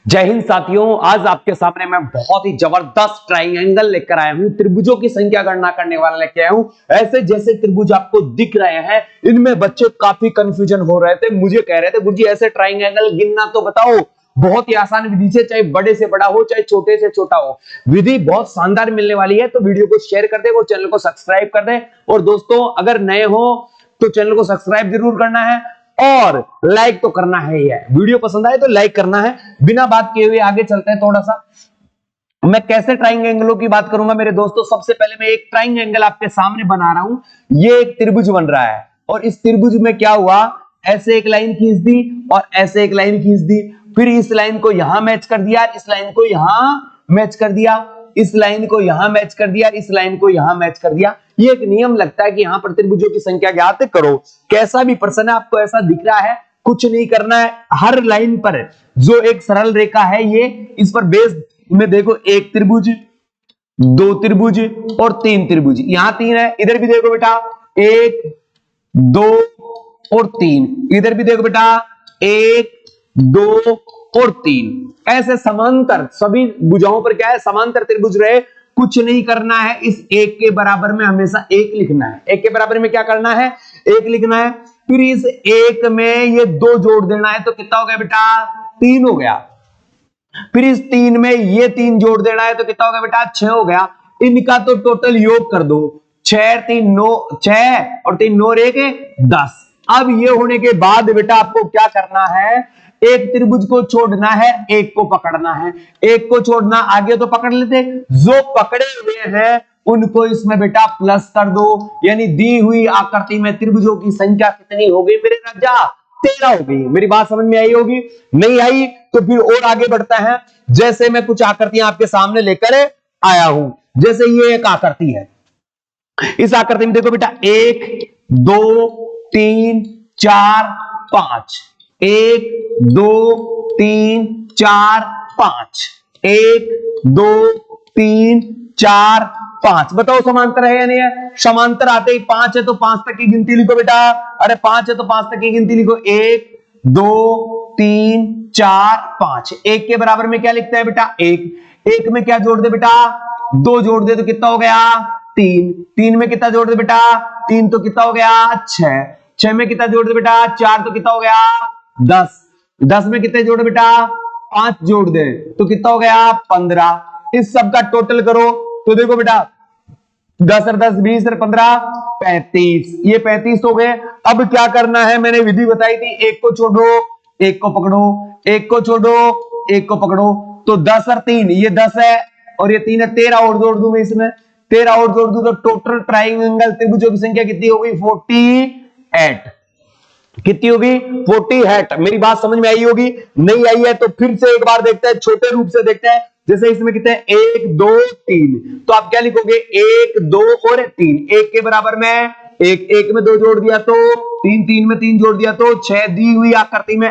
जय हिंद साथियों, आज आपके सामने मैं बहुत ही जबरदस्त ट्राइंगल लेकर आया हूं। त्रिभुजों की संख्या गणना करने वाला लेकर आया हूं। ऐसे जैसे त्रिभुज आपको दिख रहे हैं, इनमें बच्चे काफी कंफ्यूजन हो रहे थे, मुझे कह रहे थे गुरुजी ऐसे ट्राइंगल गिनना तो बताओ। बहुत ही आसान विधि से, चाहे बड़े से बड़ा हो चाहे छोटे से छोटा हो, विधि बहुत शानदार मिलने वाली है। तो वीडियो को शेयर कर दे और चैनल को सब्सक्राइब कर दे। और दोस्तों, अगर नए हो तो चैनल को सब्सक्राइब जरूर करना है और लाइक तो करना है ही है। वीडियो पसंद आए तो लाइक करना है। बिना बात किए हुए आगे चलते हैं। थोड़ा सा मैं कैसे ट्राइंगलों की बात करूंगा मेरे दोस्तों। सबसे पहले मैं एक ट्राइंगल आपके सामने बना रहा हूं। ये एक त्रिभुज बन रहा है और इस त्रिभुज में क्या हुआ, ऐसे एक लाइन खींच दी और ऐसे एक लाइन खींच दी। फिर इस लाइन को यहां मैच कर दिया, इस लाइन को यहां मैच कर दिया, इस लाइन को यहां मैच कर दिया, इस लाइन को यहां मैच कर दिया। ये एक नियम लगता है कि यहां पर त्रिभुजों की संख्या ज्ञात करो। कैसा भी प्रश्न है, आपको ऐसा दिख रहा है, कुछ नहीं करना है। हर लाइन पर जो एक सरल रेखा है, ये इस पर बेस में देखो, एक त्रिभुज, दो त्रिभुज और तीन त्रिभुज। यहां तीन है, इधर भी देखो बेटा, एक दो और तीन। इधर भी देखो बेटा, एक दो और तीन। ऐसे समांतर सभी भुजाओं पर क्या है, समांतर त्रिभुज रहे। कुछ नहीं करना है, इस एक के बराबर में हमेशा एक लिखना है। एक के बराबर में क्या करना है, एक लिखना है। फिर इस एक में ये दो जोड़ देना है, तो कितना हो गया बेटा, तीन हो गया। फिर इस तीन में ये तीन जोड़ देना है, तो कितना हो गया बेटा, छह हो गया। इनका तो टोटल योग कर दो, छह तीन नौ, छह और तीन नौ, एक 10। अब ये होने के बाद बेटा आपको क्या करना है, एक त्रिभुज को छोड़ना है, एक को पकड़ना है। एक को छोड़ना, आगे तो पकड़ लेते, जो पकड़े हुए हैं उनको इसमें बेटा प्लस कर दो। यानी दी हुई आकृति में त्रिभुजों की संख्या कितनी हो गई मेरे राजा, 13 हो गई। मेरी बात समझ में आई होगी, नहीं आई तो फिर और आगे बढ़ता है। जैसे मैं कुछ आकृतियां आपके सामने लेकर आया हूं, जैसे ये एक आकृति है। इस आकृति में देखो बेटा, 1 2 3 4 5, 1 2 3 4 5, 1 2 3 4 5। बताओ समांतर है या नहीं है। समांतर आते ही 5 है तो 5 तक की गिनती लिखो बेटा। अरे 5 है तो 5 तक की गिनती लिखो, 1 2 3 4 5। एक के बराबर में क्या लिखता है बेटा, एक। एक में क्या जोड़ दे बेटा, दो जोड़ दे तो कितना हो गया, तीन। तीन में कितना जोड़ दे बेटा, तीन तो कितना हो गया, छह। छह में कितना जोड़ दे बेटा, चार तो कितना हो गया, 10। 10 में कितने जोड़ बेटा, 5 जोड़ दे तो कितना हो गया, 15। इस सब का टोटल करो तो देखो बेटा, 10 और 10 20 और 15 35। ये 35 हो गए। अब क्या करना है, मैंने विधि बताई थी, एक को छोड़ो एक को पकड़ो, एक को छोड़ो एक को पकड़ो। तो 10 और 3, ये 10 है और ये 3 है, 13 और जोड़ दूं मैं इसमें, 13 और जोड़ दूं तो टोटल ट्राइंगल त्रिभुजों की संख्या कितनी हो गई, 48। कितनी होगी, 48। मेरी बात समझ में आई होगी, नहीं आई है तो फिर से एक बार देखते हैं, छोटे रूप से देखते हैं। जैसे इसमें कितने, 1 2 3, तो आप क्या लिखोगे, 1 2 और 3। एक के बराबर में एक, एक में दो जोड़ दिया तो तीन, तीन में तीन जोड़ दिया तो 6। दी हुई आकृति में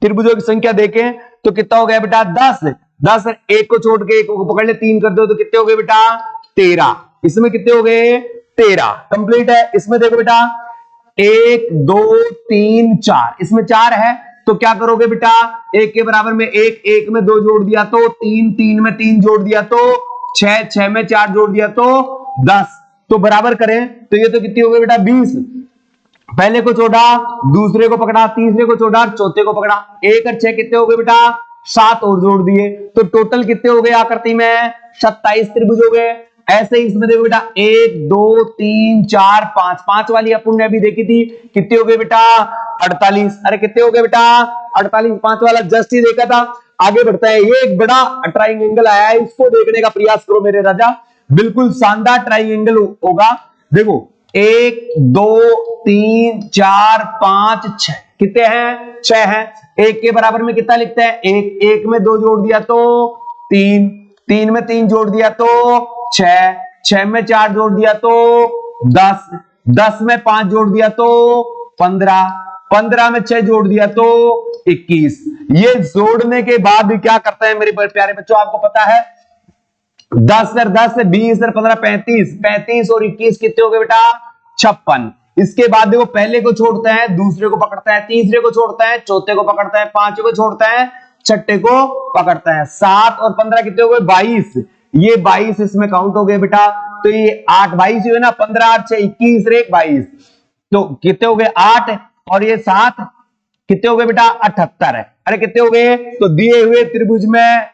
त्रिभुजों की संख्या देखें तो कितना हो गया बेटा, 10। 10 एक को छोड़ के एक को पकड़ ले, 3 कर दो तो कितने हो गए बेटा, 13। इसमें कितने हो गए, 13 कंप्लीट है। इसमें देखो बेटा, 1 2 3 4, इसमें 4 है तो क्या करोगे बेटा, एक के बराबर में एक, एक में दो जोड़ दिया तो 3, 3 में 3 जोड़ दिया तो 6, 6 में 4 जोड़ दिया तो 10। तो बराबर करें तो ये तो कितनी हो गई बेटा, 20। पहले को छोड़ा, दूसरे को पकड़ा, तीसरे को छोड़ा, चौथे को पकड़ा। 1 और 6 कितने हो गए बेटा, 7 और जोड़ दिए तो टोटल कितने हो गए आकृति में, 27 त्रिभुज हो गए। ऐसे ही इसमें देखो बेटा, 1 2 3 4 5, 5 वाली अपन ने अभी देखी थी, कितने हो गए बेटा, 48। अरे कितने हो गए बेटा, 48। 5 वाला जस्ट ही देखा था। आगे बढ़ता है, ये एक बड़ा ट्राइंगल आया है, इसको देखने का प्रयास करो मेरे राजा, बिल्कुल शानदार ट्राइंगल होगा। देखो 1 2 3 4 5 6, कितने हैं, 6 हैं। एक के बराबर में कितना लिखते हैं, एक। एक में दो जोड़ दिया तो 3, 3 में 3 जोड़ दिया तो 6, 6 में 4 जोड़ दिया तो 10, 10 में 5 जोड़ दिया तो 15, 15 में 6 जोड़ दिया तो 21। ये जोड़ने के बाद क्या करते हैं मेरे प्यारे बच्चों, आपको पता है, 10 और 10 20 और 15 35, 35 और 21 कितने हो गए बेटा, 56। इसके बाद देखो, पहले को छोड़ते हैं, दूसरे को पकड़ता है, तीसरे को छोड़ता है, चौथे को पकड़ता है, पांचवें को छोड़ता है, छठे को पकड़ता है। 7 और 15 कितने हो गए 22, ये 22 इसमें काउंट हो गए बेटा। तो ये 8 22 हुए ना, 15 8 6 21 रे 22, तो कितने हो गए 8 और ये 7 कितने हो गए बेटा 78 है। अरे कितने हो गए, तो दिए हुए त्रिभुज में,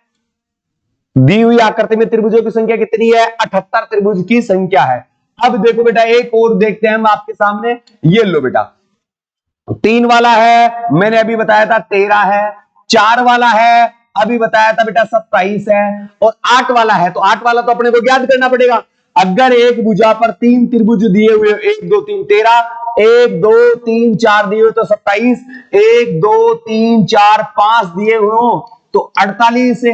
दी हुई आकृति में त्रिभुजों की संख्या कितनी है 78 त्रिभुज की संख्या है। अब देखो बेटा एक और देखते हैं हम आपके सामने, ये लो बेटा 3 वाला है मैंने अभी बताया था 13 है, 4 वाला है अभी बताया था बेटा 27 है, और 8 वाला है, तो 8 वाला तो अपने को ज्ञात करना पड़ेगा। अगर एक भुजा पर 3 त्रिभुज दिए हुए 1 2 3 13, 1 2 3 4 दिए हुए तो 27, 1 2 3 4 5 दिए हुए हो तो 48,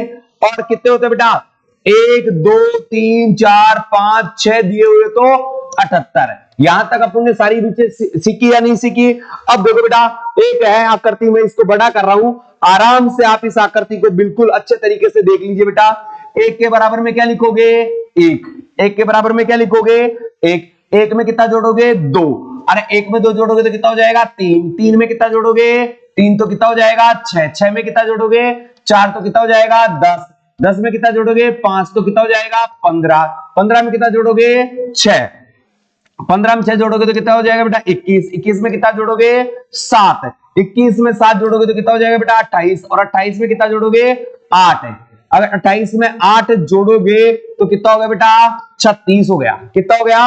और कितने होते बेटा 1 2 3 4 5 6 दिए हुए तो 78। यहां तक अपन ने सारी चीजें सीखी या नहीं सीखी। अब देखो बेटा एक है आकृति में, इसको बड़ा कर रहा हूं, आराम से आप इस आकृति को बिल्कुल अच्छे तरीके से देख लीजिए बेटा। 1 के बराबर में क्या लिखोगे 1, 1 के बराबर में क्या लिखोगे 1, 1 में कितना जोड़ोगे 2, अरे 1 में 2 जोड़ोगे तो कितना हो जाएगा 3, 3 में कितना जोड़ोगे 3 तो कितना हो जाएगा 6, 6 में कितना जोड़ोगे 4 तो कितना हो जाएगा 10, 10 में कितना जोड़ोगे 5 तो कितना हो जाएगा 15, 15 में कितना जोड़ोगे 6, 15 में 6 जोड़ोगे तो कितना हो जाएगा बेटा 21, 21 में कितना जोड़ोगे 7, 21 में 7 जोड़ोगे तो कितना हो जाएगा बेटा 28, और 28 में कितना जोड़ोगे 8 है। अगर 28 में 8 जोड़ोगे तो कितना हो गया बेटा 36 हो गया, कितना हो गया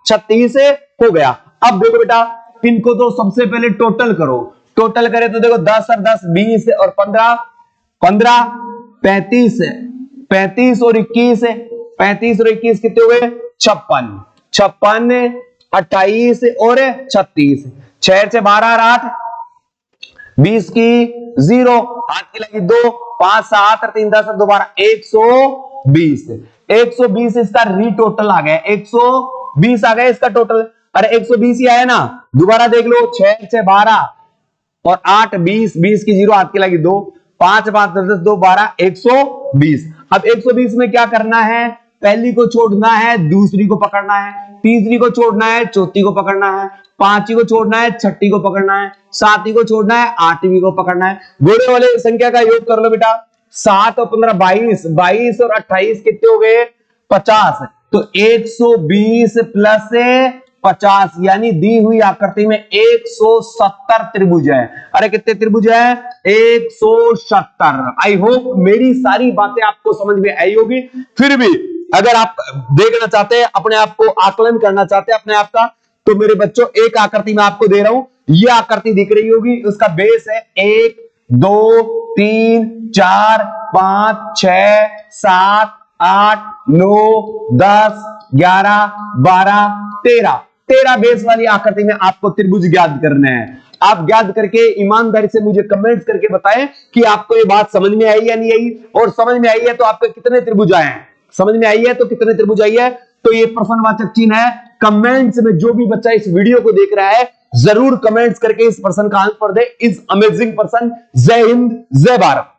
36 हो गया। अब देखो बेटा इनको तो सबसे पहले टोटल करो, टोटल करे तो देखो 10 और 10 20 और 15 15 35 35 और 21, 35 और 21 कितने हुए 56, 56 28 और 36, 6 से 12 और 8 20 की 0, हाथ की लगी 2, 5 7 और 3 10 और 2 12 120, 120 इसका रीटोटल आ गया, 120 आ गया इसका टोटल। अरे 120 ही आया ना, दोबारा देख लो 6 से 12 और 8 20, 20 की 0, हाथ की लगी 2, 5 5 10 2 12 120। अब 120 में क्या करना है, पहली को छोड़ना है दूसरी को पकड़ना है, तीसरी को छोड़ना है चौथी को पकड़ना है, पांचवी को छोड़ना है छठी को पकड़ना है, सातवीं को छोड़ना है आठवीं को पकड़ना है। घोड़े वाले संख्या का योग कर लो बेटा, 7 और 15 22, 22 और 28 कितने हो गए 50, तो 120 प्लस 50 यानी दी हुई आकृति में 170 त्रिभुज है। अरे कितने त्रिभुज है 170। आई होप मेरी सारी बातें आपको समझ में आई होगी। फिर भी अगर आप देखना चाहते हैं, अपने आप को आकलन करना चाहते हैं अपने आप का, तो मेरे बच्चों एक आकृति में आपको दे रहा हूं, यह आकृति दिख रही होगी, उसका बेस है 1 2 3 4 5 6 7 8 9 10 11 12 13 बेस वाली आकृति में आपको त्रिभुज ज्ञात करने हैं। आप ज्ञात करके ईमानदारी से मुझे कमेंट्स करके बताएं कि आपको ये बात समझ में आई या नहीं आई, और समझ में आई है तो आपके कितने त्रिभुज आए हैं, समझ में आई है तो कितने त्रिभुज आई है। तो ये प्रश्नवाचक चिन्ह है, कमेंट्स में जो भी बच्चा इस वीडियो को देख रहा है जरूर कमेंट्स करके इस प्रश्न का answer they. Is amazing person. जय हिंद जय भारत।